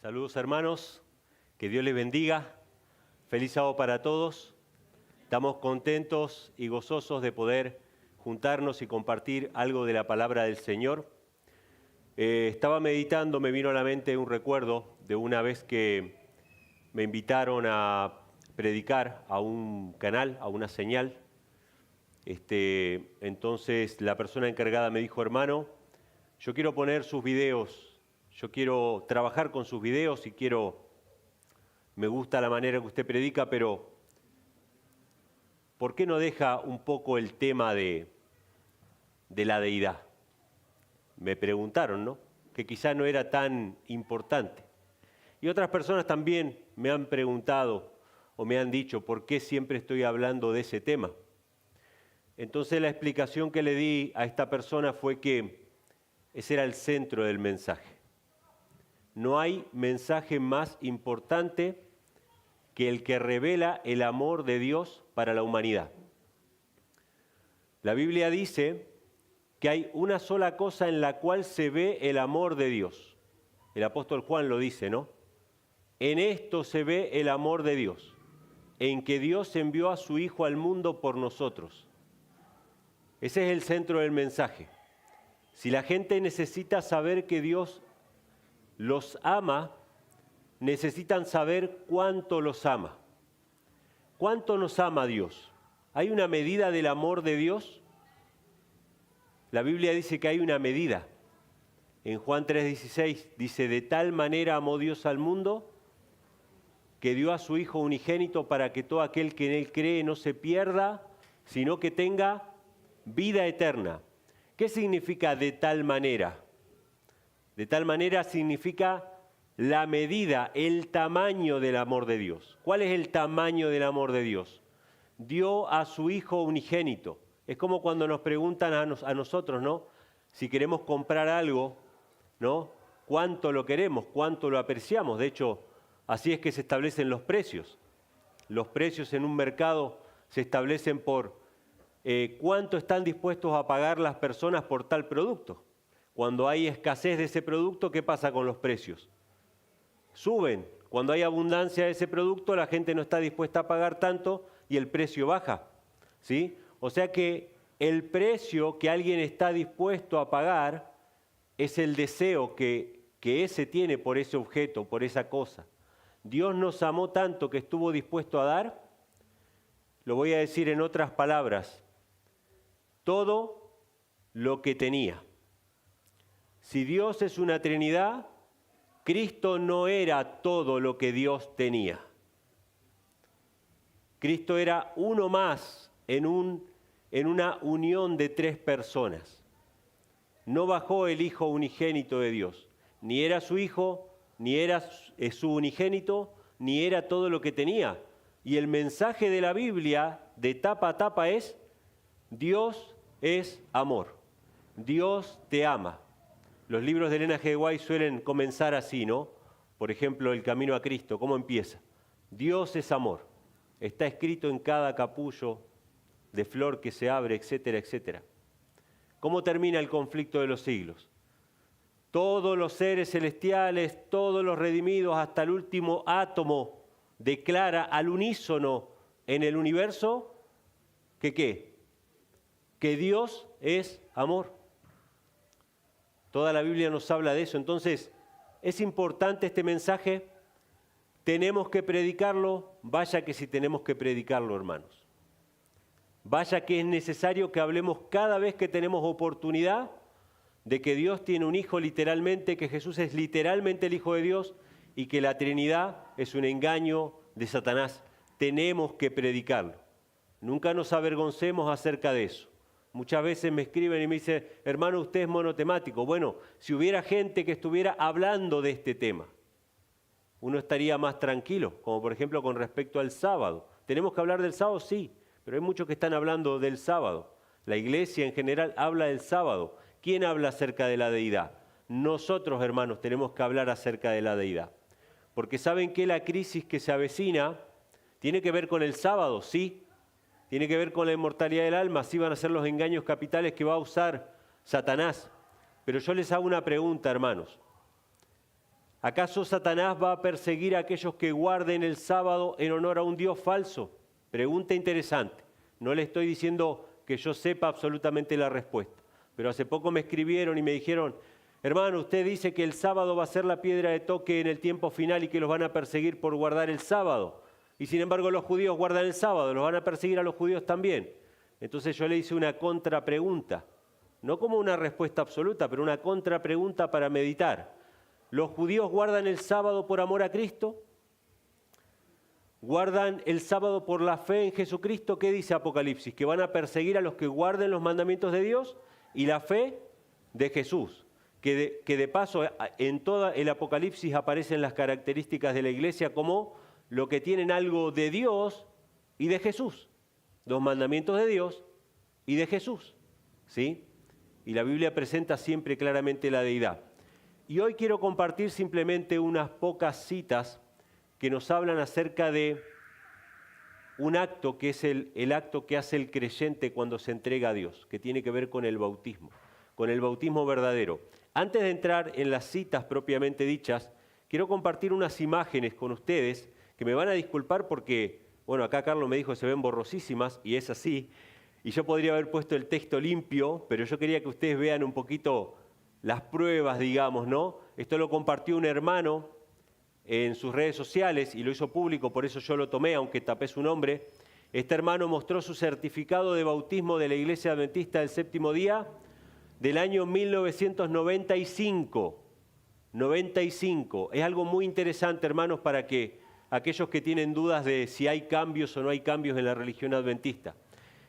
Saludos hermanos, que Dios les bendiga. Feliz sábado para todos. Estamos contentos y gozosos de poder juntarnos y compartir algo de la palabra del Señor. Estaba meditando, me vino a la mente un recuerdo de una vez que me invitaron a predicar a un canal, a una señal. Entonces la persona encargada me dijo: hermano, yo quiero poner sus videos. Yo quiero trabajar con sus videos y me gusta la manera que usted predica, pero ¿por qué no deja un poco el tema de la deidad? Me preguntaron, ¿no? Que quizá no era tan importante. Y otras personas también me han preguntado o me han dicho por qué siempre estoy hablando de ese tema. Entonces la explicación que le di a esta persona fue que ese era el centro del mensaje. No hay mensaje más importante que el que revela el amor de Dios para la humanidad. La Biblia dice que hay una sola cosa en la cual se ve el amor de Dios. El apóstol Juan lo dice, ¿no? En esto se ve el amor de Dios, en que Dios envió a su Hijo al mundo por nosotros. Ese es el centro del mensaje. Si la gente necesita saber que Dios los ama, necesitan saber cuánto los ama. ¿Cuánto nos ama Dios? ¿Hay una medida del amor de Dios? La Biblia dice que hay una medida. En Juan 3:16 dice: de tal manera amó Dios al mundo que dio a su Hijo unigénito para que todo aquel que en Él cree no se pierda, sino que tenga vida eterna. ¿Qué significa de tal manera? De tal manera significa la medida, el tamaño del amor de Dios. ¿Cuál es el tamaño del amor de Dios? Dio a su Hijo unigénito. Es como cuando nos preguntan a nosotros, ¿no? Si queremos comprar algo, ¿no? ¿Cuánto lo queremos? ¿Cuánto lo apreciamos? De hecho, así es que se establecen los precios. Los precios en un mercado se establecen por cuánto están dispuestos a pagar las personas por tal producto. Cuando hay escasez de ese producto, ¿qué pasa con los precios? Suben. Cuando hay abundancia de ese producto, la gente no está dispuesta a pagar tanto y el precio baja, ¿sí? O sea que el precio que alguien está dispuesto a pagar es el deseo que ese tiene por ese objeto, por esa cosa. Dios nos amó tanto que estuvo dispuesto a dar, lo voy a decir en otras palabras, todo lo que tenía. Si Dios es una Trinidad, Cristo no era todo lo que Dios tenía. Cristo era uno más en una unión de tres personas. No bajó el Hijo unigénito de Dios. Ni era su Hijo, ni era su unigénito, ni era todo lo que tenía. Y el mensaje de la Biblia, de tapa a tapa, es: Dios es amor. Dios te ama. Los libros de Elena G. White suelen comenzar así, ¿no? Por ejemplo, El Camino a Cristo, ¿cómo empieza? Dios es amor. Está escrito en cada capullo de flor que se abre, etcétera, etcétera. ¿Cómo termina el conflicto de los siglos? Todos los seres celestiales, todos los redimidos, hasta el último átomo, declara al unísono en el universo que ¿qué? Que Dios es amor. Toda la Biblia nos habla de eso. Entonces, es importante este mensaje. Tenemos que predicarlo. Vaya que si tenemos que predicarlo, hermanos. Vaya que es necesario que hablemos cada vez que tenemos oportunidad de que Dios tiene un Hijo literalmente, que Jesús es literalmente el Hijo de Dios y que la Trinidad es un engaño de Satanás. Tenemos que predicarlo. Nunca nos avergoncemos acerca de eso. Muchas veces me escriben y me dicen: hermano, usted es monotemático. Bueno, si hubiera gente que estuviera hablando de este tema, uno estaría más tranquilo, como por ejemplo con respecto al sábado. ¿Tenemos que hablar del sábado? Sí, pero hay muchos que están hablando del sábado. La iglesia en general habla del sábado. ¿Quién habla acerca de la deidad? Nosotros, hermanos, tenemos que hablar acerca de la deidad. Porque ¿saben que la crisis que se avecina tiene que ver con el sábado? Sí. Tiene que ver con la inmortalidad del alma, sí van a ser los engaños capitales que va a usar Satanás. Pero yo les hago una pregunta, hermanos. ¿Acaso Satanás va a perseguir a aquellos que guarden el sábado en honor a un Dios falso? Pregunta interesante. No le estoy diciendo que yo sepa absolutamente la respuesta, pero hace poco me escribieron y me dijeron, hermano, usted dice que el sábado va a ser la piedra de toque en el tiempo final y que los van a perseguir por guardar el sábado. Y sin embargo los judíos guardan el sábado, los van a perseguir a los judíos también. Entonces yo le hice una contrapregunta, no como una respuesta absoluta, pero una contrapregunta para meditar. ¿Los judíos guardan el sábado por amor a Cristo? ¿Guardan el sábado por la fe en Jesucristo? ¿Qué dice Apocalipsis? Que van a perseguir a los que guarden los mandamientos de Dios y la fe de Jesús. Que de paso en todo el Apocalipsis aparecen las características de la iglesia como lo que tienen algo de Dios y de Jesús. Los mandamientos de Dios y de Jesús. ¿Sí? Y la Biblia presenta siempre claramente la deidad. Y hoy quiero compartir simplemente unas pocas citas que nos hablan acerca de un acto que es el acto que hace el creyente cuando se entrega a Dios, que tiene que ver con el bautismo verdadero. Antes de entrar en las citas propiamente dichas, quiero compartir unas imágenes con ustedes que me van a disculpar porque, bueno, acá Carlos me dijo que se ven borrosísimas y es así, y yo podría haber puesto el texto limpio, pero yo quería que ustedes vean un poquito las pruebas, digamos, ¿no? Esto lo compartió un hermano en sus redes sociales y lo hizo público, por eso yo lo tomé, aunque tapé su nombre. Este hermano mostró su certificado de bautismo de la Iglesia Adventista del Séptimo Día del año 1995. 95. Es algo muy interesante, hermanos, para que aquellos que tienen dudas de si hay cambios o no hay cambios en la religión adventista.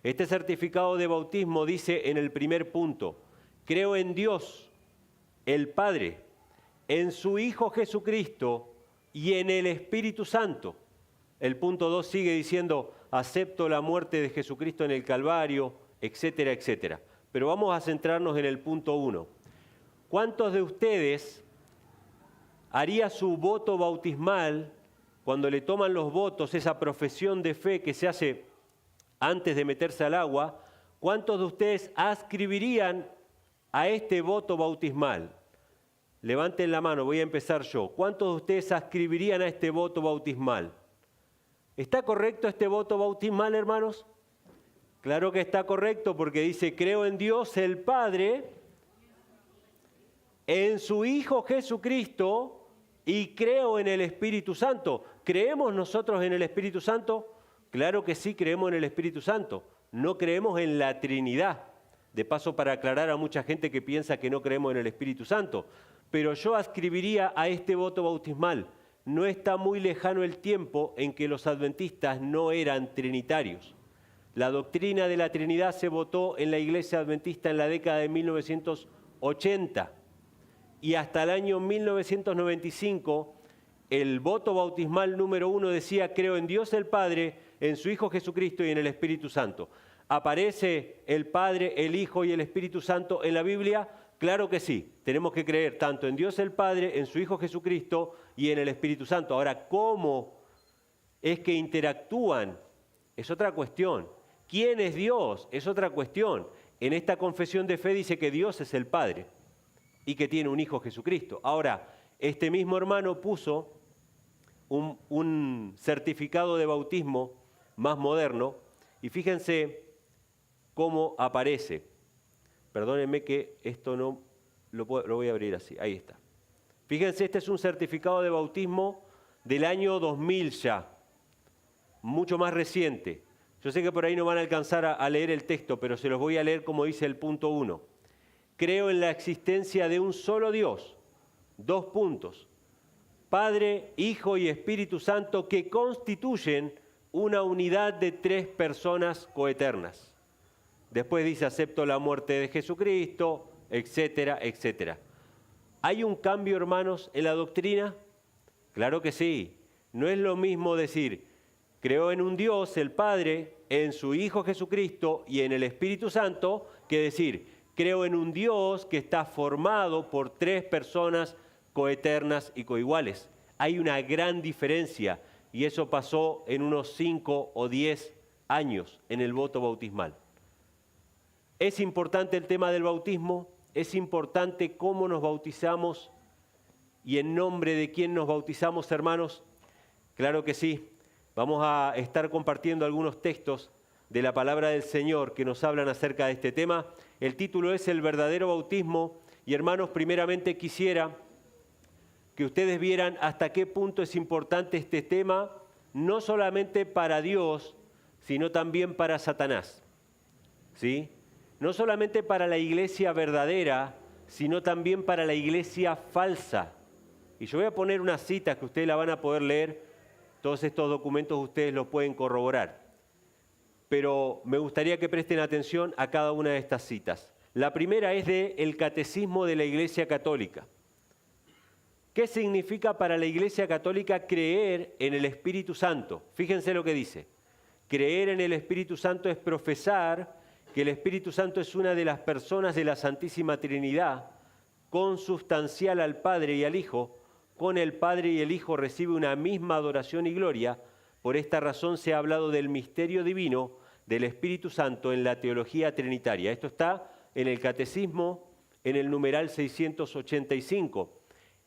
Este certificado de bautismo dice en el primer punto, creo en Dios, el Padre, en su Hijo Jesucristo y en el Espíritu Santo. El punto 2 sigue diciendo, acepto la muerte de Jesucristo en el Calvario, etcétera, etcétera. Pero vamos a centrarnos en el punto 1. ¿Cuántos de ustedes haría su voto bautismal cuando le toman los votos, esa profesión de fe que se hace antes de meterse al agua? ¿Cuántos de ustedes adscribirían a este voto bautismal? Levanten la mano, voy a empezar yo. ¿Cuántos de ustedes adscribirían a este voto bautismal? ¿Está correcto este voto bautismal, hermanos? Claro que está correcto porque dice, creo en Dios el Padre, en su Hijo Jesucristo y creo en el Espíritu Santo. ¿Creemos nosotros en el Espíritu Santo? Claro que sí, creemos en el Espíritu Santo. No creemos en la Trinidad. De paso, para aclarar a mucha gente que piensa que no creemos en el Espíritu Santo. Pero yo adscribiría a este voto bautismal. No está muy lejano el tiempo en que los adventistas no eran trinitarios. La doctrina de la Trinidad se votó en la Iglesia Adventista en la década de 1980 y hasta el año 1995 el voto bautismal número 1 decía creo en Dios el Padre, en su Hijo Jesucristo y en el Espíritu Santo. ¿Aparece el Padre, el Hijo y el Espíritu Santo en la Biblia? Claro que sí, tenemos que creer tanto en Dios el Padre, en su Hijo Jesucristo y en el Espíritu Santo. Ahora, ¿cómo es que interactúan? Es otra cuestión. ¿Quién es Dios? Es otra cuestión. En esta confesión de fe dice que Dios es el Padre y que tiene un Hijo Jesucristo. Ahora, este mismo hermano puso un certificado de bautismo más moderno y fíjense cómo aparece. Perdónenme que esto no lo voy a abrir así. Ahí está. Fíjense, este es un certificado de bautismo del año 2000 ya, mucho más reciente. Yo sé que por ahí no van a alcanzar a leer el texto, pero se los voy a leer como dice el punto 1. Creo en la existencia de un solo Dios, 2 puntos, Padre, Hijo y Espíritu Santo, que constituyen una unidad de 3 personas coeternas. Después dice, acepto la muerte de Jesucristo, etcétera, etcétera. ¿Hay un cambio, hermanos, en la doctrina? Claro que sí. No es lo mismo decir, creo en un Dios, el Padre, en su Hijo Jesucristo y en el Espíritu Santo, que decir, creo en un Dios que está formado por 3 personas coeternas y coiguales. Hay una gran diferencia y eso pasó en unos 5 o 10 años en el voto bautismal. ¿Es importante el tema del bautismo? ¿Es importante cómo nos bautizamos? ¿Y en nombre de quién nos bautizamos, hermanos? Claro que sí. Vamos a estar compartiendo algunos textos de la palabra del Señor que nos hablan acerca de este tema. El título es El verdadero bautismo. Y hermanos, primeramente quisiera que ustedes vieran hasta qué punto es importante este tema, no solamente para Dios, sino también para Satanás. ¿Sí? No solamente para la iglesia verdadera, sino también para la iglesia falsa. Y yo voy a poner unas citas que ustedes la van a poder leer. Todos estos documentos ustedes los pueden corroborar. Pero me gustaría que presten atención a cada una de estas citas. La primera es del Catecismo de la Iglesia Católica. ¿Qué significa para la Iglesia Católica creer en el Espíritu Santo? Fíjense lo que dice. Creer en el Espíritu Santo es profesar que el Espíritu Santo es una de las personas de la Santísima Trinidad, consubstancial al Padre y al Hijo. Con el Padre y el Hijo recibe una misma adoración y gloria. Por esta razón se ha hablado del misterio divino del Espíritu Santo en la teología trinitaria. Esto está en el Catecismo, en el numeral 685.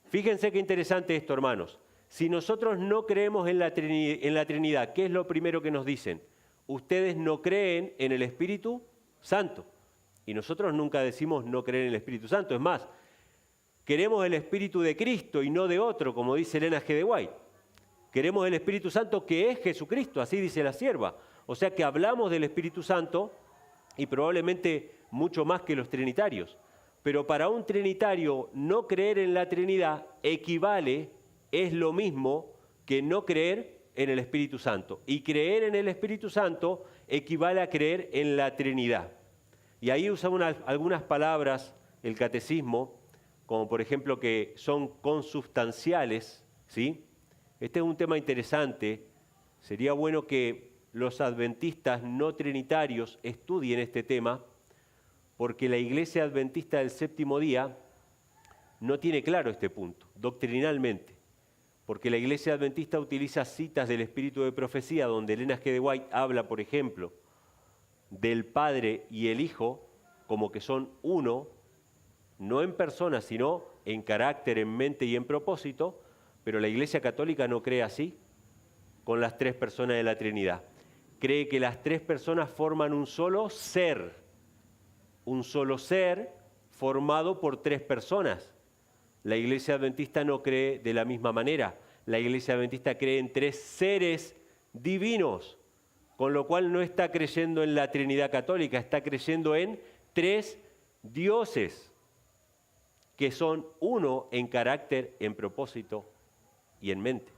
Fíjense qué interesante esto, hermanos. Si nosotros no creemos en la Trinidad, ¿qué es lo primero que nos dicen? Ustedes no creen en el Espíritu Santo. Y nosotros nunca decimos no creer en el Espíritu Santo. Es más, queremos el Espíritu de Cristo y no de otro, como dice Elena G. de White. Queremos el Espíritu Santo que es Jesucristo, así dice la sierva. O sea que hablamos del Espíritu Santo y probablemente mucho más que los trinitarios. Pero para un trinitario no creer en la Trinidad equivale, es lo mismo que no creer en el Espíritu Santo. Y creer en el Espíritu Santo equivale a creer en la Trinidad. Y ahí usa algunas palabras el catecismo, como por ejemplo que son consubstanciales, ¿sí? Este es un tema interesante. Sería bueno que los adventistas no trinitarios estudien este tema, porque la Iglesia Adventista del Séptimo Día no tiene claro este punto, doctrinalmente. Porque la Iglesia Adventista utiliza citas del Espíritu de Profecía, donde Elena G. de White habla, por ejemplo, del Padre y el Hijo como que son uno, no en persona, sino en carácter, en mente y en propósito, pero la Iglesia Católica no cree así con las tres personas de la Trinidad. Cree que las tres personas forman un solo ser formado por tres personas. La Iglesia Adventista no cree de la misma manera. La Iglesia Adventista cree en tres seres divinos, con lo cual no está creyendo en la Trinidad Católica, está creyendo en tres dioses, que son uno en carácter, en propósito y en mente.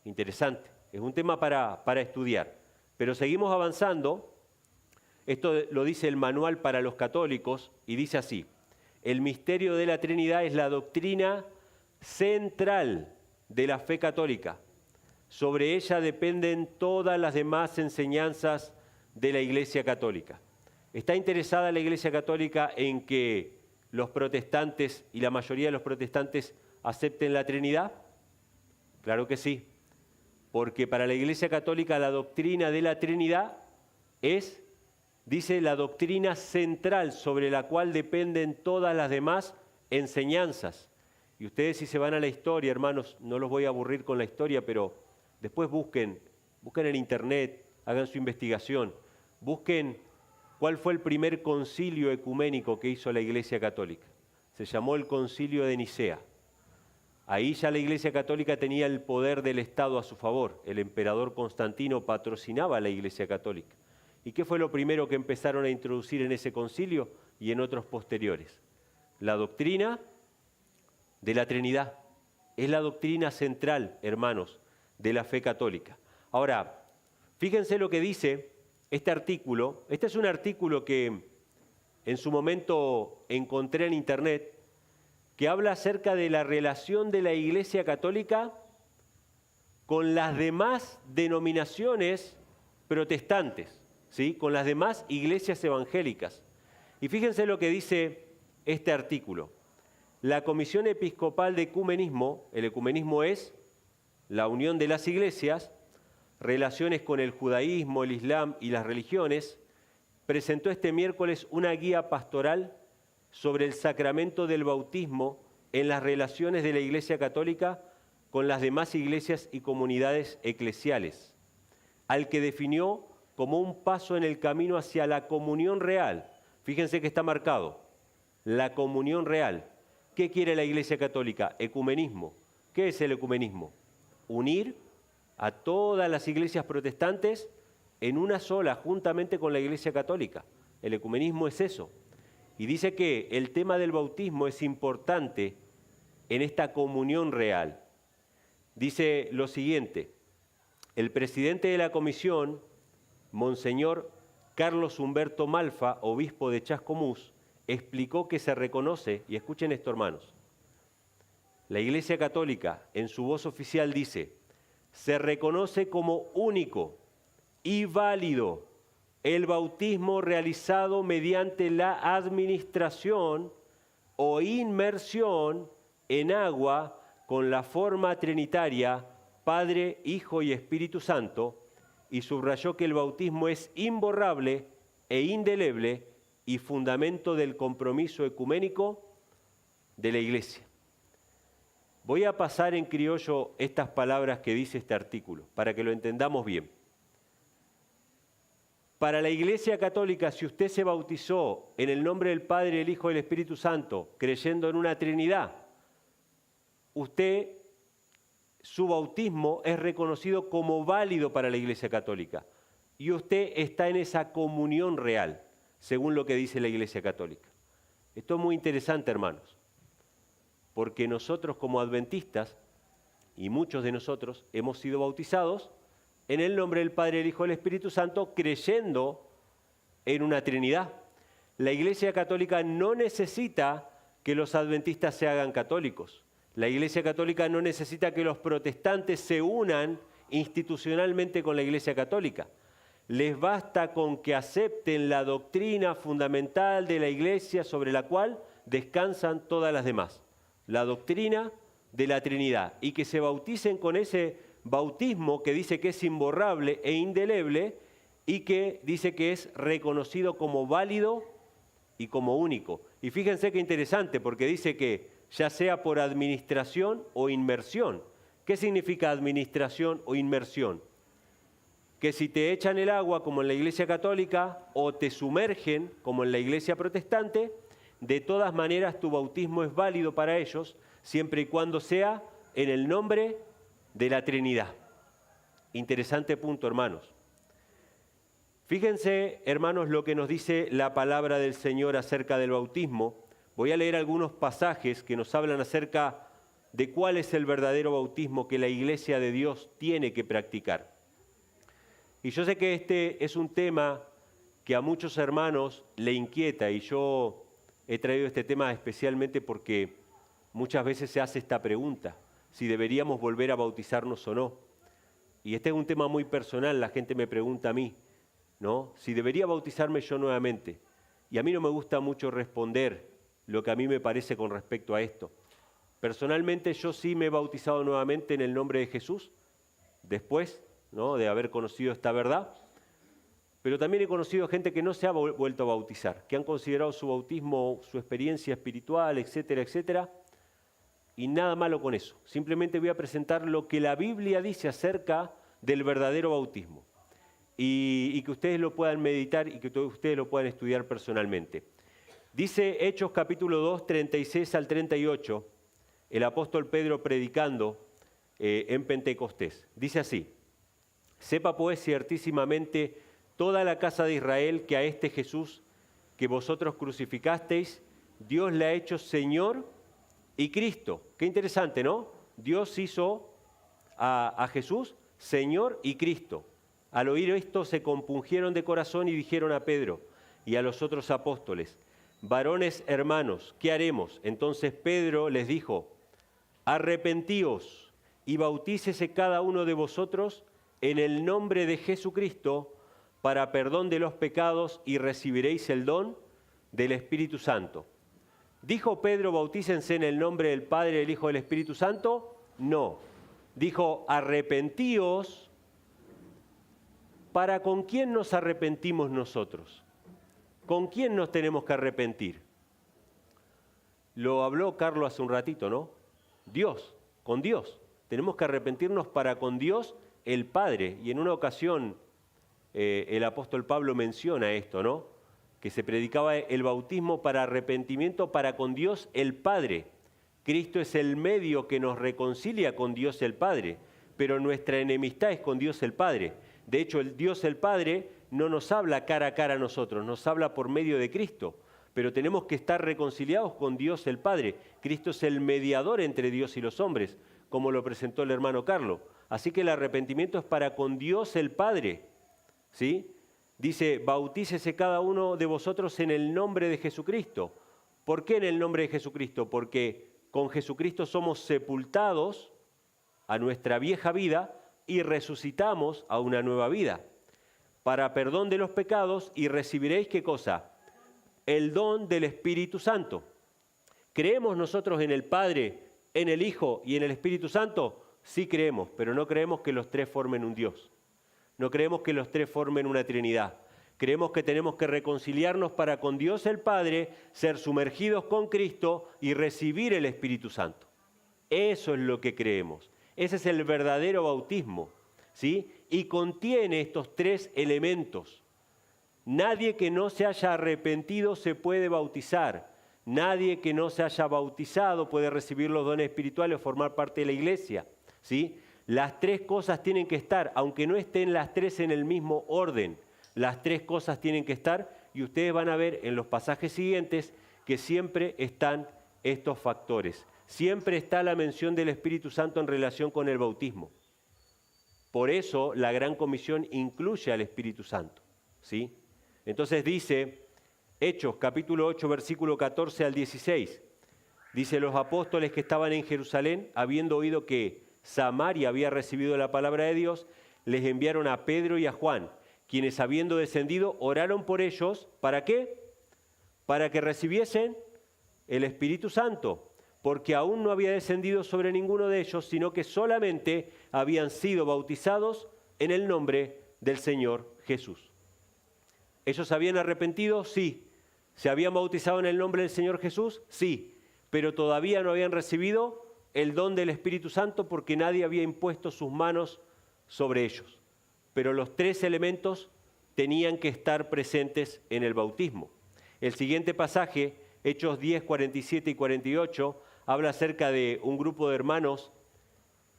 Interesante, es un tema para estudiar. Pero seguimos avanzando. Esto lo dice el Manual para los Católicos y dice así: el misterio de la Trinidad es la doctrina central de la fe católica. Sobre ella dependen todas las demás enseñanzas de la Iglesia Católica. ¿Está interesada la Iglesia Católica en que los protestantes y la mayoría de los protestantes acepten la Trinidad? Claro que sí, porque para la Iglesia Católica la doctrina de la Trinidad es, dice, la doctrina central sobre la cual dependen todas las demás enseñanzas. Y ustedes, si se van a la historia, hermanos, no los voy a aburrir con la historia, pero después busquen en internet, hagan su investigación, busquen cuál fue el primer concilio ecuménico que hizo la Iglesia Católica. Se llamó el Concilio de Nicea. Ahí ya la Iglesia Católica tenía el poder del Estado a su favor. El emperador Constantino patrocinaba a la Iglesia Católica. ¿Y qué fue lo primero que empezaron a introducir en ese concilio y en otros posteriores? La doctrina de la Trinidad. Es la doctrina central, hermanos, de la fe católica. Ahora, fíjense lo que dice este artículo. Este es un artículo que en su momento encontré en internet, que habla acerca de la relación de la Iglesia Católica con las demás denominaciones protestantes, ¿sí? Con las demás iglesias evangélicas. Y fíjense lo que dice este artículo. La Comisión Episcopal de Ecumenismo, el ecumenismo es la unión de las iglesias, relaciones con el judaísmo, el islam y las religiones, presentó este miércoles una guía pastoral sobre el sacramento del bautismo en las relaciones de la Iglesia Católica con las demás iglesias y comunidades eclesiales, al que definió como un paso en el camino hacia la comunión real. Fíjense que está marcado, la comunión real. ¿Qué quiere la Iglesia Católica? Ecumenismo. ¿Qué es el ecumenismo? Unir a todas las iglesias protestantes en una sola, juntamente con la Iglesia Católica. El ecumenismo es eso. Y dice que el tema del bautismo es importante en esta comunión real. Dice lo siguiente: el presidente de la comisión, Monseñor Carlos Humberto Malfa, obispo de Chascomús, explicó que se reconoce, y escuchen esto, hermanos, la Iglesia Católica en su voz oficial dice: se reconoce como único y válido el bautismo realizado mediante la administración o inmersión en agua con la forma trinitaria Padre, Hijo y Espíritu Santo, y subrayó que el bautismo es imborrable e indeleble y fundamento del compromiso ecuménico de la Iglesia. Voy a pasar en criollo estas palabras que dice este artículo, para que lo entendamos bien. Para la Iglesia Católica, si usted se bautizó en el nombre del Padre, el Hijo y el Espíritu Santo, creyendo en una Trinidad, su bautismo es reconocido como válido para la Iglesia Católica. Y usted está en esa comunión real, según lo que dice la Iglesia Católica. Esto es muy interesante, hermanos, porque nosotros como adventistas, y muchos de nosotros, hemos sido bautizados en el nombre del Padre, el Hijo y el Espíritu Santo, creyendo en una Trinidad. La Iglesia Católica no necesita que los adventistas se hagan católicos. La Iglesia Católica no necesita que los protestantes se unan institucionalmente con la Iglesia Católica. Les basta con que acepten la doctrina fundamental de la Iglesia sobre la cual descansan todas las demás, la doctrina de la Trinidad, y que se bauticen con ese bautismo que dice que es imborrable e indeleble y que dice que es reconocido como válido y como único. Y fíjense qué interesante, porque dice que ya sea por administración o inmersión. ¿Qué significa administración o inmersión? Que si te echan el agua como en la Iglesia Católica o te sumergen como en la Iglesia Protestante, de todas maneras tu bautismo es válido para ellos, siempre y cuando sea en el nombre de la Trinidad. Interesante punto, hermanos. Fíjense, hermanos, lo que nos dice la palabra del Señor acerca del bautismo. Voy a leer algunos pasajes que nos hablan acerca de cuál es el verdadero bautismo que la Iglesia de Dios tiene que practicar. Y yo sé que este es un tema que a muchos hermanos le inquieta, y yo he traído este tema especialmente porque muchas veces se hace esta pregunta: si deberíamos volver a bautizarnos o no. Y este es un tema muy personal, la gente me pregunta a mí, ¿no? Si debería bautizarme yo nuevamente. Y a mí no me gusta mucho responder lo que a mí me parece con respecto a esto. Personalmente yo sí me he bautizado nuevamente en el nombre de Jesús, después, ¿no?, de haber conocido esta verdad. Pero también he conocido gente que no se ha vuelto a bautizar, que han considerado su bautismo, su experiencia espiritual, etcétera, etcétera. Y nada malo con eso. Simplemente voy a presentar lo que la Biblia dice acerca del verdadero bautismo. Y que ustedes lo puedan meditar y que ustedes lo puedan estudiar personalmente. Dice Hechos capítulo 2, 36 al 38, el apóstol Pedro predicando en Pentecostés. Dice así: sepa pues ciertísimamente toda la casa de Israel que a este Jesús que vosotros crucificasteis, Dios le ha hecho Señor y Cristo. Qué interesante, ¿no? Dios hizo a Jesús Señor y Cristo. Al oír esto se compungieron de corazón y dijeron a Pedro y a los otros apóstoles: varones hermanos, ¿qué haremos? Entonces Pedro les dijo: arrepentíos y bautícese cada uno de vosotros en el nombre de Jesucristo para perdón de los pecados y recibiréis el don del Espíritu Santo. ¿Dijo Pedro bautícense en el nombre del Padre, del Hijo y del Espíritu Santo? No. Dijo arrepentíos. ¿Para con quién nos arrepentimos nosotros? ¿Con quién nos tenemos que arrepentir? Lo habló Carlos hace un ratito, ¿no? Dios, con Dios. Tenemos que arrepentirnos para con Dios el Padre. Y en una ocasión el apóstol Pablo menciona esto, ¿no? Que se predicaba el bautismo para arrepentimiento para con Dios el Padre. Cristo es el medio que nos reconcilia con Dios el Padre, pero nuestra enemistad es con Dios el Padre. De hecho, el Dios el Padre no nos habla cara a cara a nosotros, nos habla por medio de Cristo, pero tenemos que estar reconciliados con Dios el Padre. Cristo es el mediador entre Dios y los hombres, como lo presentó el hermano Carlos. Así que el arrepentimiento es para con Dios el Padre, ¿sí? Dice, bautícese cada uno de vosotros en el nombre de Jesucristo. ¿Por qué en el nombre de Jesucristo? Porque con Jesucristo somos sepultados a nuestra vieja vida y resucitamos a una nueva vida. Para perdón de los pecados y recibiréis, ¿qué cosa? El don del Espíritu Santo. ¿Creemos nosotros en el Padre, en el Hijo y en el Espíritu Santo? Sí creemos, pero no creemos que los tres formen un Dios. No creemos que los tres formen una Trinidad. Creemos que tenemos que reconciliarnos para con Dios el Padre, ser sumergidos con Cristo y recibir el Espíritu Santo. Eso es lo que creemos. Ese es el verdadero bautismo, ¿sí? Y contiene estos tres elementos. Nadie que no se haya arrepentido se puede bautizar. Nadie que no se haya bautizado puede recibir los dones espirituales o formar parte de la iglesia, ¿sí? Las tres cosas tienen que estar, aunque no estén las tres en el mismo orden. Las tres cosas tienen que estar y ustedes van a ver en los pasajes siguientes que siempre están estos factores. Siempre está la mención del Espíritu Santo en relación con el bautismo. Por eso la Gran Comisión incluye al Espíritu Santo, ¿sí? Entonces dice, Hechos capítulo 8, versículo 14 al 16, dice, los apóstoles que estaban en Jerusalén, habiendo oído que Samaria había recibido la palabra de Dios, les enviaron a Pedro y a Juan, quienes habiendo descendido oraron por ellos, ¿para qué? Para que recibiesen el Espíritu Santo, porque aún no había descendido sobre ninguno de ellos, sino que solamente habían sido bautizados en el nombre del Señor Jesús. ¿Ellos habían arrepentido? Sí. ¿Se habían bautizado en el nombre del Señor Jesús? Sí. Pero todavía no habían recibido el don del Espíritu Santo porque nadie había impuesto sus manos sobre ellos. Pero los tres elementos tenían que estar presentes en el bautismo. El siguiente pasaje, Hechos 10, 47 y 48, habla acerca de un grupo de hermanos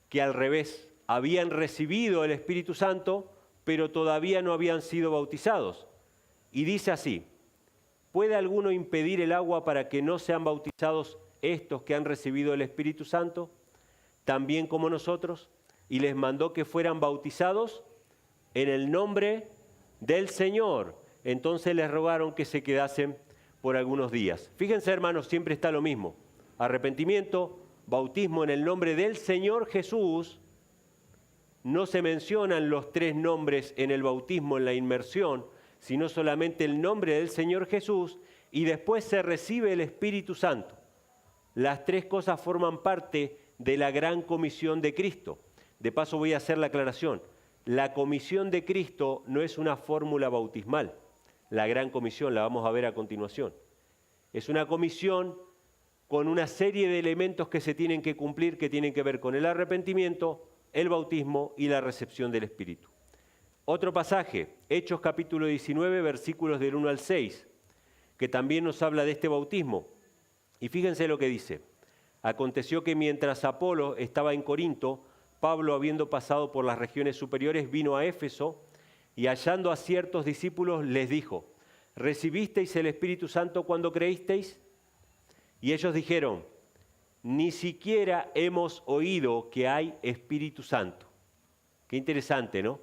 que al revés habían recibido el Espíritu Santo, pero todavía no habían sido bautizados. Y dice así, ¿puede alguno impedir el agua para que no sean bautizados estos que han recibido el Espíritu Santo, también como nosotros? Y les mandó que fueran bautizados en el nombre del Señor. Entonces les rogaron que se quedasen por algunos días. Fíjense, hermanos, siempre está lo mismo. Arrepentimiento, bautismo en el nombre del Señor Jesús. No se mencionan los tres nombres en el bautismo, en la inmersión, sino solamente el nombre del Señor Jesús, y después se recibe el Espíritu Santo. Las tres cosas forman parte de la gran comisión de Cristo. De paso voy a hacer la aclaración. La comisión de Cristo no es una fórmula bautismal. La gran comisión la vamos a ver a continuación. Es una comisión con una serie de elementos que se tienen que cumplir, que tienen que ver con el arrepentimiento, el bautismo y la recepción del Espíritu. Otro pasaje, Hechos capítulo 19, versículos del 1 al 6, que también nos habla de este bautismo. Y fíjense lo que dice. Aconteció que mientras Apolo estaba en Corinto, Pablo, habiendo pasado por las regiones superiores, vino a Éfeso y hallando a ciertos discípulos les dijo, ¿recibisteis el Espíritu Santo cuando creísteis? Y ellos dijeron, ni siquiera hemos oído que hay Espíritu Santo. Qué interesante, ¿no?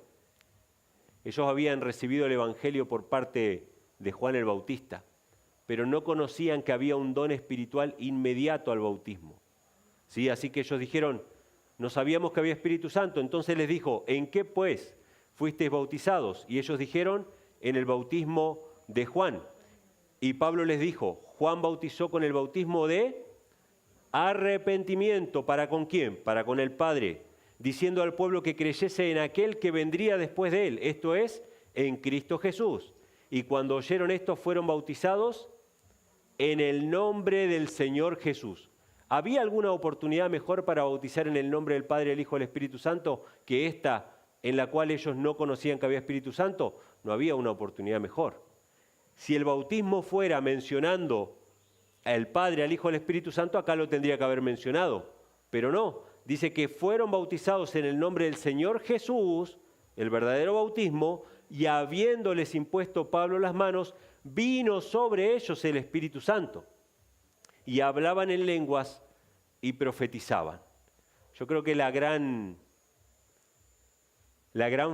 Ellos habían recibido el Evangelio por parte de Juan el Bautista, pero no conocían que había un don espiritual inmediato al bautismo, ¿sí? Así que ellos dijeron, no sabíamos que había Espíritu Santo. Entonces les dijo, ¿en qué pues fuisteis bautizados? Y ellos dijeron, en el bautismo de Juan. Y Pablo les dijo, Juan bautizó con el bautismo de arrepentimiento. ¿Para con quién? Para con el Padre, diciendo al pueblo que creyese en aquel que vendría después de él, esto es, en Cristo Jesús. Y cuando oyeron esto fueron bautizados en el nombre del Señor Jesús. ¿Había alguna oportunidad mejor para bautizar en el nombre del Padre, el Hijo y el Espíritu Santo que esta en la cual ellos no conocían que había Espíritu Santo? No había una oportunidad mejor. Si el bautismo fuera mencionando al Padre, al Hijo y al Espíritu Santo, acá lo tendría que haber mencionado, pero no. Dice que fueron bautizados en el nombre del Señor Jesús, el verdadero bautismo, y habiéndoles impuesto Pablo las manos, vino sobre ellos el Espíritu Santo. Y hablaban en lenguas y profetizaban. Yo creo que la gran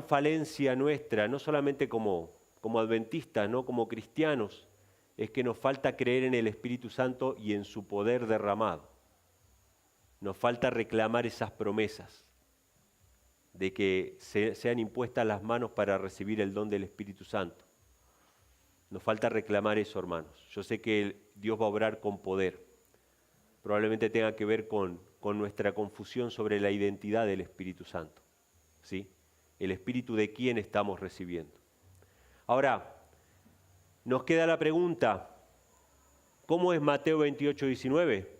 falencia nuestra, no solamente como adventistas, ¿no? Como cristianos, es que nos falta creer en el Espíritu Santo y en su poder derramado. Nos falta reclamar esas promesas de que sean impuestas las manos para recibir el don del Espíritu Santo. Nos falta reclamar eso, hermanos. Yo sé que Dios va a obrar con poder. Probablemente tenga que ver con nuestra confusión sobre la identidad del Espíritu Santo. ¿Sí? El Espíritu de quién estamos recibiendo. Ahora, nos queda la pregunta, ¿cómo es Mateo 28, 19?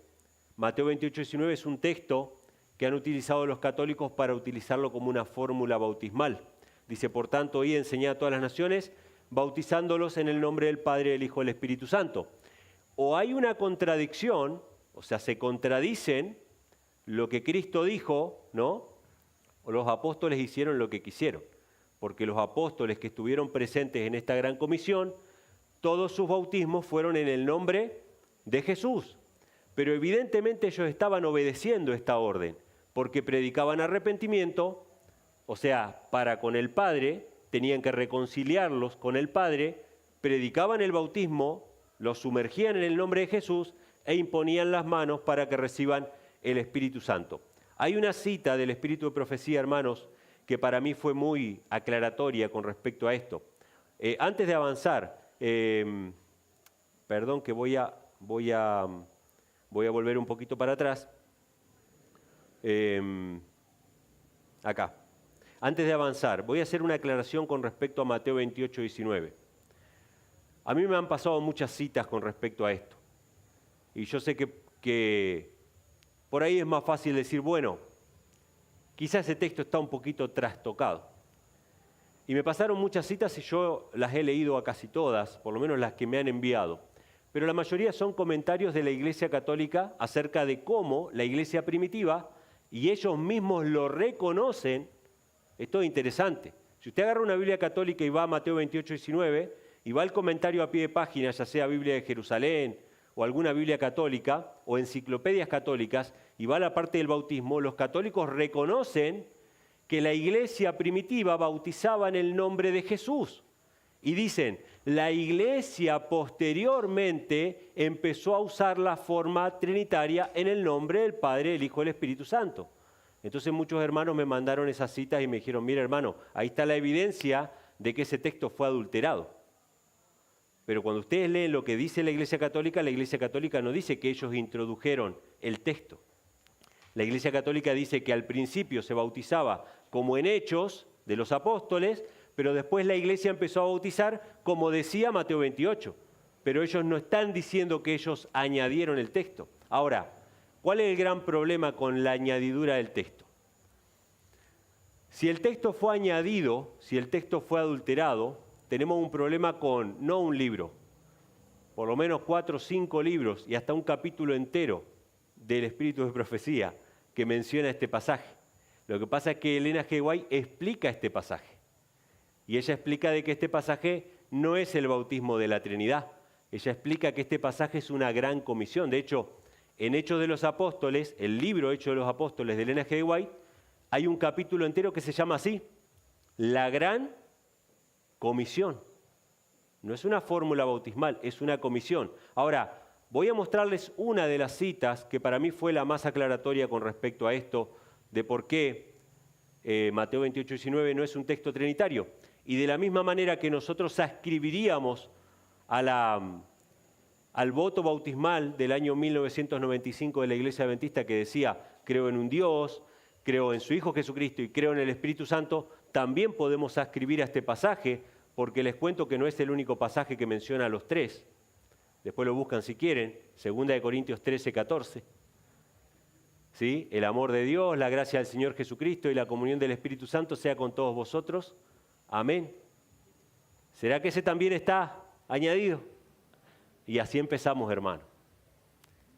Mateo 28, 19 es un texto que han utilizado los católicos para utilizarlo como una fórmula bautismal. Dice, por tanto, id enseñad a todas las naciones, bautizándolos en el nombre del Padre, del Hijo y del Espíritu Santo. O hay una contradicción, o sea, se contradicen lo que Cristo dijo, ¿no? O los apóstoles hicieron lo que quisieron, porque los apóstoles que estuvieron presentes en esta gran comisión, todos sus bautismos fueron en el nombre de Jesús. Pero evidentemente ellos estaban obedeciendo esta orden, porque predicaban arrepentimiento, o sea, para con el Padre, tenían que reconciliarlos con el Padre, predicaban el bautismo, los sumergían en el nombre de Jesús e imponían las manos para que reciban el Espíritu Santo. Hay una cita del Espíritu de Profecía, hermanos, que para mí fue muy aclaratoria con respecto a esto. Antes de avanzar, perdón que voy a volver un poquito para atrás. Acá. Antes de avanzar, voy a hacer una aclaración con respecto a Mateo 28, 19. A mí me han pasado muchas citas con respecto a esto. Y yo sé que por ahí es más fácil decir, bueno, quizás ese texto está un poquito trastocado. Y me pasaron muchas citas y yo las he leído a casi todas, por lo menos las que me han enviado. Pero la mayoría son comentarios de la Iglesia Católica acerca de cómo la Iglesia primitiva, y ellos mismos lo reconocen. Esto es interesante. Si usted agarra una Biblia católica y va a Mateo 28, 19, y va al comentario a pie de página, ya sea Biblia de Jerusalén o alguna Biblia católica o enciclopedias católicas, y va a la parte del bautismo, los católicos reconocen que la Iglesia primitiva bautizaba en el nombre de Jesús. Y dicen, la Iglesia posteriormente empezó a usar la forma trinitaria en el nombre del Padre, del Hijo y del Espíritu Santo. Entonces muchos hermanos me mandaron esas citas y me dijeron, mira hermano, ahí está la evidencia de que ese texto fue adulterado. Pero cuando ustedes leen lo que dice la Iglesia Católica no dice que ellos introdujeron el texto. La Iglesia Católica dice que al principio se bautizaba como en Hechos de los Apóstoles, pero después la Iglesia empezó a bautizar como decía Mateo 28. Pero ellos no están diciendo que ellos añadieron el texto. Ahora, ¿cuál es el gran problema con la añadidura del texto? Si el texto fue añadido, si el texto fue adulterado, tenemos un problema con, no un libro, por lo menos 4 o 5 libros y hasta un capítulo entero del Espíritu de Profecía que menciona este pasaje. Lo que pasa es que Elena G. White explica este pasaje. Y ella explica de que este pasaje no es el bautismo de la Trinidad. Ella explica que este pasaje es una gran comisión. De hecho, en Hechos de los Apóstoles, el libro Hechos de los Apóstoles de Elena G. White, hay un capítulo entero que se llama así, la gran comisión. No es una fórmula bautismal, es una comisión. Ahora, voy a mostrarles una de las citas que para mí fue la más aclaratoria con respecto a esto, de por qué Mateo 28, 19 no es un texto trinitario. Y de la misma manera que nosotros ascribiríamos al voto bautismal del año 1995 de la Iglesia Adventista que decía, creo en un Dios, creo en su Hijo Jesucristo y creo en el Espíritu Santo, también podemos ascribir a este pasaje, porque les cuento que no es el único pasaje que menciona a los tres. después lo buscan si quieren, 2 Corintios 13, 14. ¿Sí? El amor de Dios, la gracia del Señor Jesucristo y la comunión del Espíritu Santo sea con todos vosotros. Amén. ¿Será que ese también está añadido? Y así empezamos, hermano.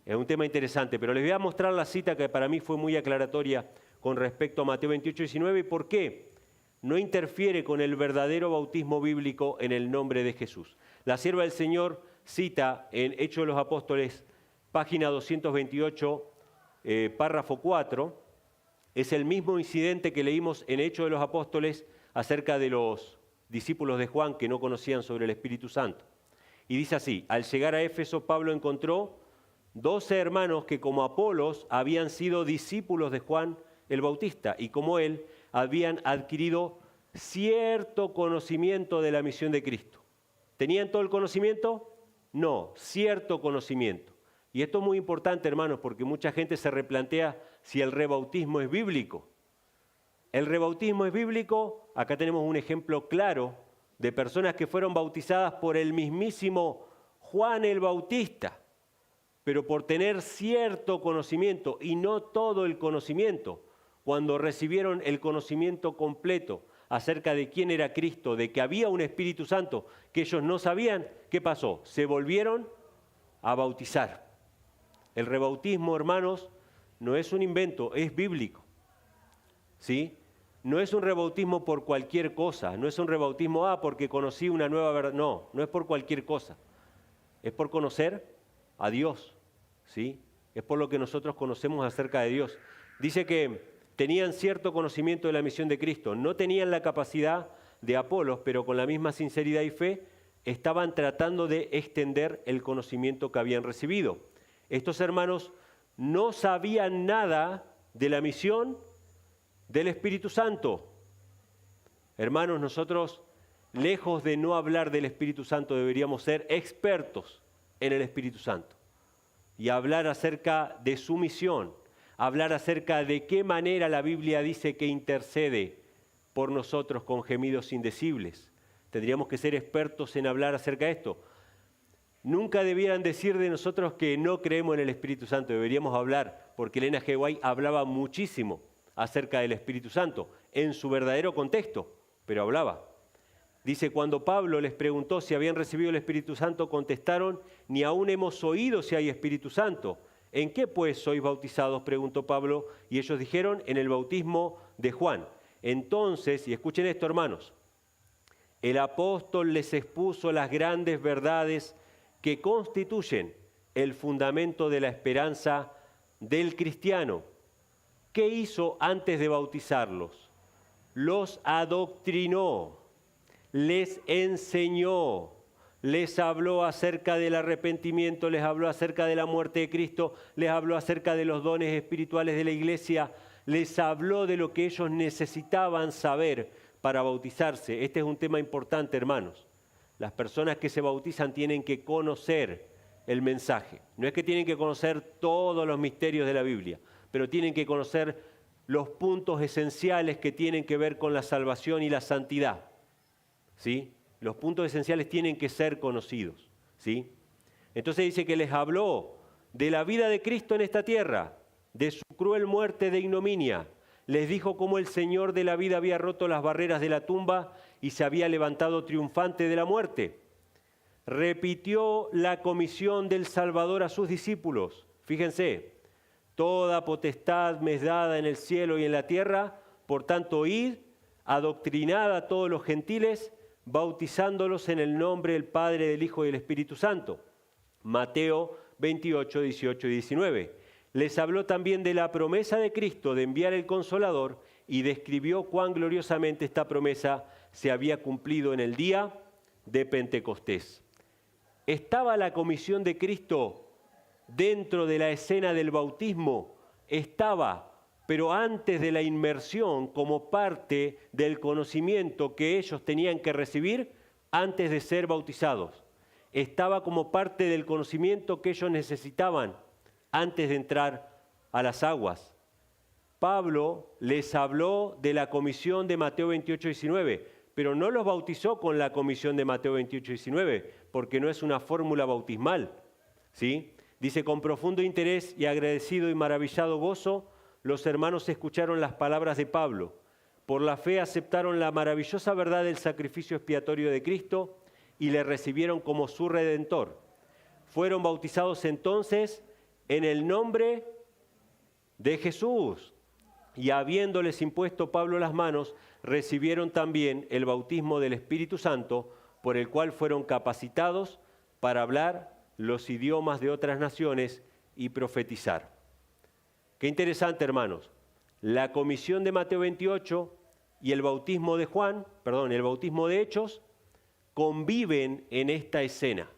Es un tema interesante, pero les voy a mostrar la cita que para mí fue muy aclaratoria con respecto a Mateo 28, 19 y por qué no interfiere con el verdadero bautismo bíblico en el nombre de Jesús. La sierva del Señor cita en Hechos de los Apóstoles, página 228, párrafo 4, es el mismo incidente que leímos en Hechos de los Apóstoles acerca de los discípulos de Juan que no conocían sobre el Espíritu Santo. Y dice así: al llegar a Éfeso, Pablo encontró 12 hermanos que como Apolos habían sido discípulos de Juan el Bautista y como él habían adquirido cierto conocimiento de la misión de Cristo. ¿Tenían todo el conocimiento? No, cierto conocimiento. Y esto es muy importante, hermanos, porque mucha gente se replantea si el rebautismo es bíblico. El rebautismo es bíblico. Acá tenemos un ejemplo claro de personas que fueron bautizadas por el mismísimo Juan el Bautista, pero por tener cierto conocimiento y no todo el conocimiento. Cuando recibieron el conocimiento completo acerca de quién era Cristo, de que había un Espíritu Santo que ellos no sabían, ¿qué pasó? Se volvieron a bautizar. El rebautismo, hermanos, no es un invento, es bíblico. ¿Sí? No es un rebautismo por cualquier cosa, no es un rebautismo, porque conocí una nueva verdad. No, no es por cualquier cosa. Es por conocer a Dios, ¿sí? Es por lo que nosotros conocemos acerca de Dios. Dice que tenían cierto conocimiento de la misión de Cristo, no tenían la capacidad de Apolos, pero con la misma sinceridad y fe estaban tratando de extender el conocimiento que habían recibido. Estos hermanos no sabían nada de la misión del Espíritu Santo. Hermanos, nosotros, lejos de no hablar del Espíritu Santo, deberíamos ser expertos en el Espíritu Santo y hablar acerca de su misión, hablar acerca de qué manera la Biblia dice que intercede por nosotros con gemidos indecibles. Tendríamos que ser expertos en hablar acerca de esto. Nunca debieran decir de nosotros que no creemos en el Espíritu Santo, deberíamos hablar, porque Elena G. White hablaba muchísimo acerca del Espíritu Santo, en su verdadero contexto, pero hablaba. Dice, cuando Pablo les preguntó si habían recibido el Espíritu Santo, contestaron, ni aún hemos oído si hay Espíritu Santo. ¿En qué pues sois bautizados?, preguntó Pablo, y ellos dijeron, en el bautismo de Juan. Entonces, y escuchen esto, hermanos, el apóstol les expuso las grandes verdades que constituyen el fundamento de la esperanza del cristiano. ¿Qué hizo antes de bautizarlos? Los adoctrinó, les enseñó, les habló acerca del arrepentimiento, les habló acerca de la muerte de Cristo, les habló acerca de los dones espirituales de la iglesia, les habló de lo que ellos necesitaban saber para bautizarse. Este es un tema importante, hermanos. Las personas que se bautizan tienen que conocer el mensaje. No es que tienen que conocer todos los misterios de la Biblia, pero tienen que conocer los puntos esenciales que tienen que ver con la salvación y la santidad. ¿Sí? Los puntos esenciales tienen que ser conocidos. ¿Sí? Entonces dice que les habló de la vida de Cristo en esta tierra, de su cruel muerte de ignominia. Les dijo cómo el Señor de la vida había roto las barreras de la tumba y se había levantado triunfante de la muerte. Repitió la comisión del Salvador a sus discípulos. Fíjense, toda potestad me es dada en el cielo y en la tierra, por tanto id, adoctrinad a todos los gentiles, bautizándolos en el nombre del Padre, del Hijo y del Espíritu Santo. Mateo 28, 18 y 19. Les habló también de la promesa de Cristo de enviar el Consolador y describió cuán gloriosamente esta promesa se había cumplido en el día de Pentecostés. ¿Estaba la comisión de Cristo dentro de la escena del bautismo? Estaba, pero antes de la inmersión, como parte del conocimiento que ellos tenían que recibir antes de ser bautizados. Estaba como parte del conocimiento que ellos necesitaban antes de entrar a las aguas. Pablo les habló de la comisión de Mateo 28, 19, pero no los bautizó con la comisión de Mateo 28, 19. porque no es una fórmula bautismal, ¿sí? Dice, con profundo interés y agradecido y maravillado gozo, los hermanos escucharon las palabras de Pablo. Por la fe aceptaron la maravillosa verdad del sacrificio expiatorio de Cristo y le recibieron como su Redentor. Fueron bautizados entonces en el nombre de Jesús. Y habiéndoles impuesto Pablo las manos, recibieron también el bautismo del Espíritu Santo, por el cual fueron capacitados para hablar los idiomas de otras naciones y profetizar. Qué interesante, hermanos. La comisión de Mateo 28 y el bautismo de el bautismo de Hechos, conviven en esta escena.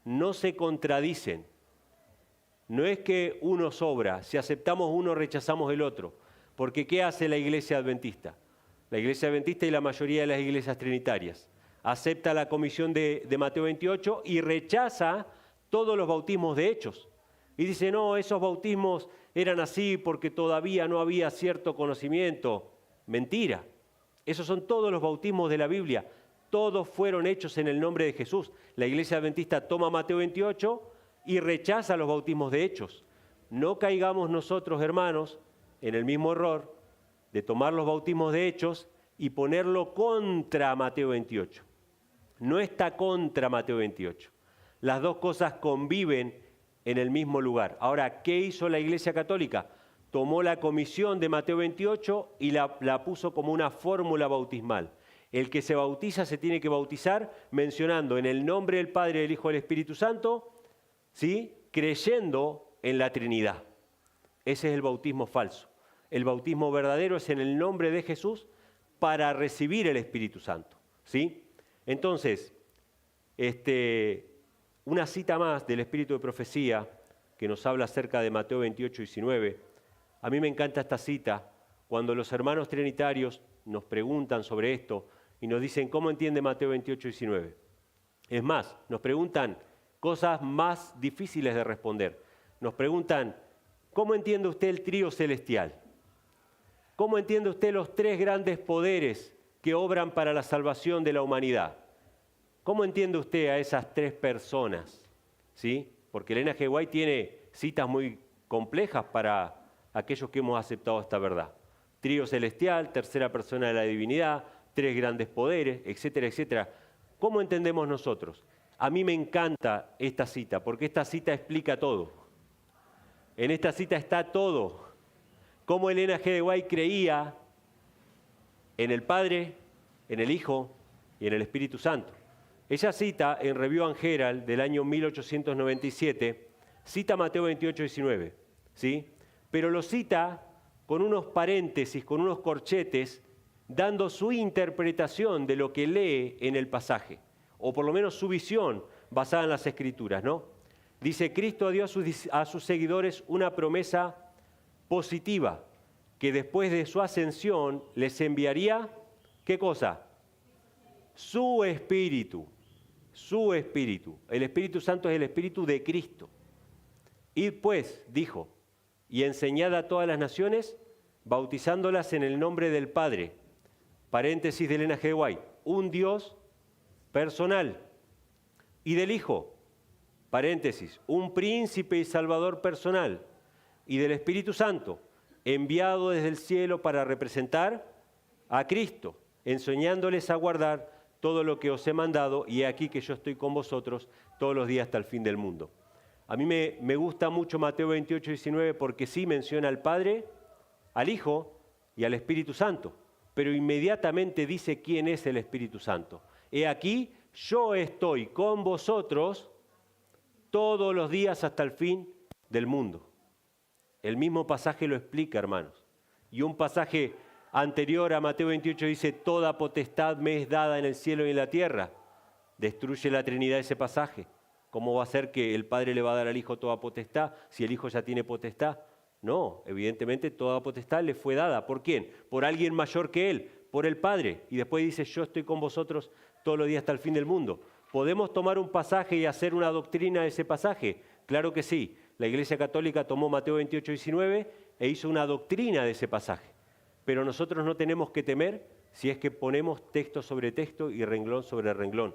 No se contradicen. No es que uno sobra, si aceptamos uno rechazamos el otro. Porque ¿qué hace la Iglesia Adventista? La Iglesia Adventista y la mayoría de las iglesias trinitarias acepta la comisión de Mateo 28 y rechaza todos los bautismos de Hechos. Y dice, no, esos bautismos eran así porque todavía no había cierto conocimiento. Mentira. Esos son todos los bautismos de la Biblia. Todos fueron hechos en el nombre de Jesús. La Iglesia Adventista toma Mateo 28 y rechaza los bautismos de Hechos. No caigamos nosotros, hermanos, en el mismo error de tomar los bautismos de Hechos y ponerlo contra Mateo 28. No está contra Mateo 28. Las dos cosas conviven en el mismo lugar. Ahora, ¿qué hizo la Iglesia Católica? Tomó la comisión de Mateo 28 y la puso como una fórmula bautismal. El que se bautiza se tiene que bautizar mencionando en el nombre del Padre, del Hijo y del Espíritu Santo, ¿sí? Creyendo en la Trinidad. Ese es el bautismo falso. El bautismo verdadero es en el nombre de Jesús para recibir el Espíritu Santo, ¿sí? Entonces, una cita más del Espíritu de Profecía que nos habla acerca de Mateo 28, 19. A mí me encanta esta cita cuando los hermanos trinitarios nos preguntan sobre esto y nos dicen ¿cómo entiende Mateo 28, 19? Es más, nos preguntan cosas más difíciles de responder. Nos preguntan ¿cómo entiende usted el trío celestial? ¿Cómo entiende usted los tres grandes poderes que obran para la salvación de la humanidad? ¿Cómo entiende usted a esas tres personas? ¿Sí? Porque Elena G. White tiene citas muy complejas para aquellos que hemos aceptado esta verdad. Trío celestial, tercera persona de la divinidad, tres grandes poderes, etcétera, etcétera. ¿Cómo entendemos nosotros? A mí me encanta esta cita, porque esta cita explica todo. En esta cita está todo. Cómo Elena G. White creía en el Padre, en el Hijo y en el Espíritu Santo. Ella cita en Review and Herald del año 1897, cita Mateo 28, 19, ¿sí? Pero lo cita con unos paréntesis, con unos corchetes, dando su interpretación de lo que lee en el pasaje, o por lo menos su visión basada en las Escrituras, ¿no? Dice, Cristo dio a sus seguidores una promesa positiva, que después de su ascensión les enviaría, ¿qué cosa? Su Espíritu, su Espíritu. El Espíritu Santo es el Espíritu de Cristo. Id pues, dijo, y enseñad a todas las naciones, bautizándolas en el nombre del Padre, paréntesis de Elena G. White, un Dios personal, y del Hijo, paréntesis, un príncipe y salvador personal, y del Espíritu Santo, enviado desde el cielo para representar a Cristo, enseñándoles a guardar todo lo que os he mandado, y he aquí que yo estoy con vosotros todos los días hasta el fin del mundo. A mí me gusta mucho Mateo 28, 19 porque sí menciona al Padre, al Hijo y al Espíritu Santo, pero inmediatamente dice quién es el Espíritu Santo. He aquí, yo estoy con vosotros todos los días hasta el fin del mundo. El mismo pasaje lo explica, hermanos. Y un pasaje anterior a Mateo 28 dice, toda potestad me es dada en el cielo y en la tierra. Destruye la Trinidad ese pasaje. ¿Cómo va a ser que el Padre le va a dar al Hijo toda potestad si el Hijo ya tiene potestad? No, evidentemente toda potestad le fue dada. ¿Por quién? Por alguien mayor que Él, por el Padre. Y después dice, yo estoy con vosotros todos los días hasta el fin del mundo. ¿Podemos tomar un pasaje y hacer una doctrina de ese pasaje? Claro que sí. La Iglesia Católica tomó Mateo 28, 19 e hizo una doctrina de ese pasaje. Pero nosotros no tenemos que temer si es que ponemos texto sobre texto y renglón sobre renglón.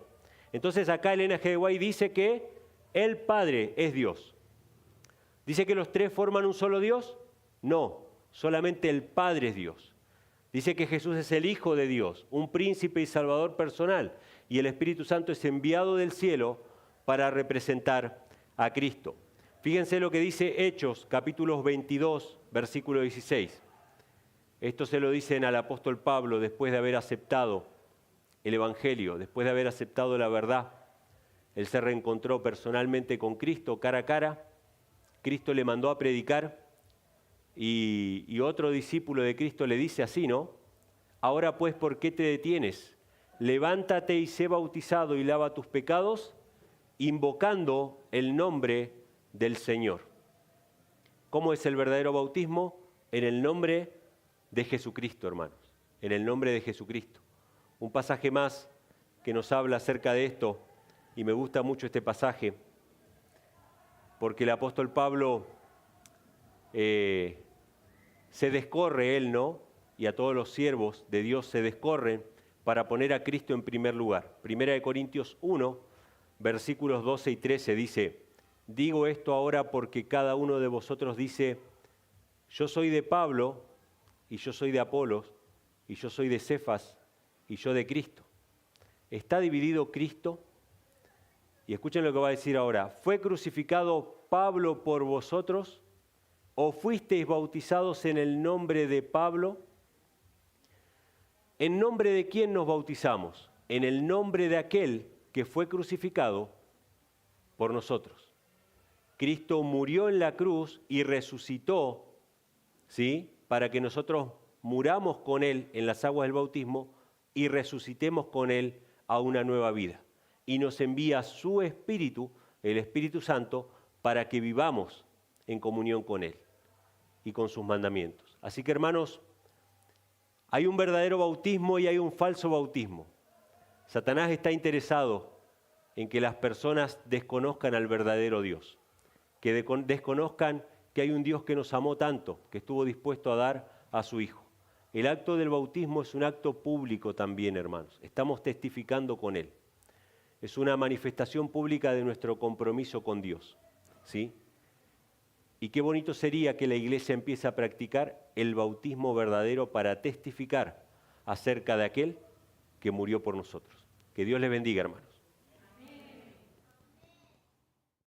Entonces acá Elena G. de White dice que el Padre es Dios. ¿Dice que los tres forman un solo Dios? No, solamente el Padre es Dios. Dice que Jesús es el Hijo de Dios, un príncipe y salvador personal, y el Espíritu Santo es enviado del cielo para representar a Cristo. Fíjense lo que dice Hechos, capítulos 22, versículo 16. Esto se lo dicen al apóstol Pablo después de haber aceptado el Evangelio, después de haber aceptado la verdad. Él se reencontró personalmente con Cristo cara a cara. Cristo le mandó a predicar y otro discípulo de Cristo le dice así, ¿no? Ahora pues, ¿por qué te detienes? Levántate y sé bautizado y lava tus pecados, invocando el nombre del Señor. ¿Cómo es el verdadero bautismo? En el nombre de Jesucristo, hermanos. En el nombre de Jesucristo. Un pasaje más que nos habla acerca de esto, y me gusta mucho este pasaje, porque el apóstol Pablo se descorre él, ¿no? Y a todos los siervos de Dios se descorren para poner a Cristo en primer lugar. Primera de Corintios 1, versículos 12 y 13 dice: digo esto ahora porque cada uno de vosotros dice, yo soy de Pablo, y yo soy de Apolos, y yo soy de Cefas, y yo de Cristo. ¿Está dividido Cristo? Y escuchen lo que va a decir ahora. ¿Fue crucificado Pablo por vosotros? ¿O fuisteis bautizados en el nombre de Pablo? ¿En nombre de quién nos bautizamos? En el nombre de aquel que fue crucificado por nosotros. Cristo murió en la cruz y resucitó, ¿sí?, para que nosotros muramos con Él en las aguas del bautismo y resucitemos con Él a una nueva vida. Y nos envía su Espíritu, el Espíritu Santo, para que vivamos en comunión con Él y con sus mandamientos. Así que, hermanos, hay un verdadero bautismo y hay un falso bautismo. Satanás está interesado en que las personas desconozcan al verdadero Dios, que desconozcan que hay un Dios que nos amó tanto, que estuvo dispuesto a dar a su Hijo. El acto del bautismo es un acto público también, hermanos. Estamos testificando con Él. Es una manifestación pública de nuestro compromiso con Dios, ¿sí? Y qué bonito sería que la Iglesia empiece a practicar el bautismo verdadero para testificar acerca de aquel que murió por nosotros. Que Dios les bendiga, hermanos.